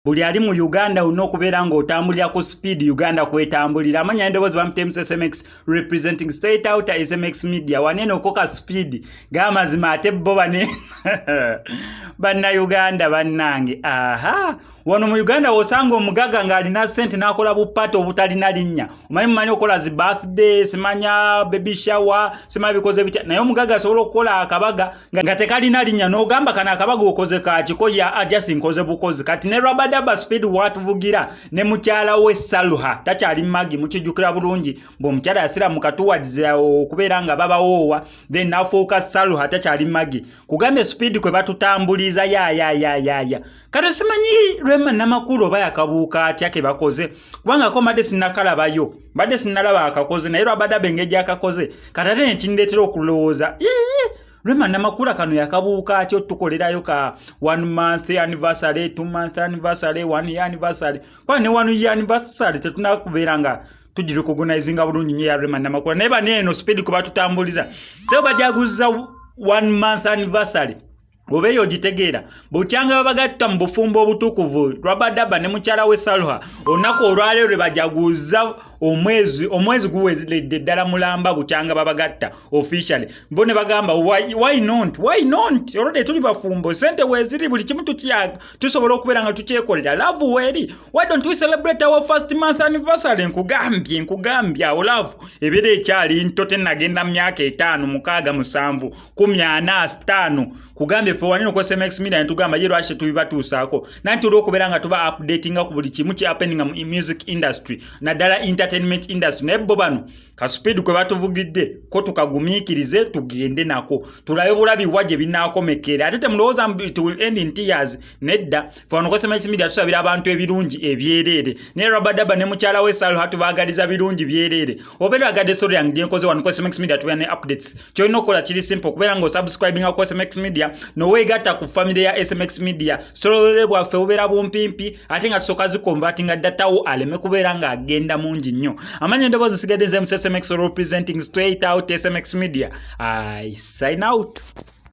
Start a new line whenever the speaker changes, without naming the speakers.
buli ali mu Uganda uno okubeera ng'otambulira ku speed Uganda kwetambulira. Amanya endowoozi bamutemu SMX representing straight out SMX media wanene okoka speed gamazima ate bo bane banna Uganda bannange. Aha wano mu Uganda osanga omugaga ng'alina ssente n'akola bupato obutalina linnya. Omanyi okola zi birthday simanya baby shower simanya bikoze bitya naye omugaga asobola okukola akabaga nga tekalina linnya n'ogamba kana akabaga okoze kakiko ya ajasi nkoze bukozi kati ne Rabadaba speed watuvugira ne mukyala we Saluha takyali magi mukijukira bulungi bo mukyala yasira mu katuwadziza okubeera nga baba wowa then nafuuka Saluha takyali magi kugambe speed kwe batutambuliza ya kati simanyi Rema namakulu oba yakabuuka atya ke bakoze kubanga ko mbadde sinnakalabayo mbadde sinnalaba akakoze naye Rabadaba engejja akakoze kati ate nekindeetera okulowooza Rema namakula kano yakabuuka atyo tukolerayo ka 1 month anniversary 2 month anniversary 1 year anniversary kwa ne 1 year anniversary tetunakubeera nga tujiri kugonaizinga bulungi nnyo ya Rema namakula naye baneeno speed kuba tutambuliza so bajaguza 1 month anniversary obeyo ogitegeera bukyanga babagatta mu bufumbo obutukuvu Rabadaba ne mukyala we Saluha onako olwaleero lwe bajaguza omwezi guweredde ddala mulamba bukyanga babagatta officially mbone bagamba why not olwedde tuli bafumbo sente weziri buli kimu tusobola okubeera nga tukyekolera love weri why don't we celebrate our first month anniversary nkugambye awo love ebeera ekyali nto tenagenda myaka 5 6 7 10 5 kugambye fe wanino kwa SMX media ntugamba ye lwaki tubibatuusaako nanti olw'okubeera nga tuba updatinga ku buli kimu ki happening mu music industry naddala entertainment industry naye bo bano ka speed kwe batuvugidde ko tukagumiikirize tugende nako tulabe bulabi wajje binaakomekera ate temulowooza it will end in tears nedda fe wano kwa SMX media tusabira abantu ebirungi ebyereere ne Rabadaba ne mukyala we Saluha tubaagaliza birungi byereere obeera agadde story yange gyenkoze wano kwa SMX media tubeera ne updates kyolina okukola kiri simple kubeera nga osubscribinga kwa SMX media noweegatta ku family ya SMX media story bwaffe bubeera bumpimpi ate nga tusooka zikonvatinga datawo aleme kubeera nga agenda mungi nnyo amanya endowoozi nsigadde nze mu SMX representing straight out SMX media I sign out.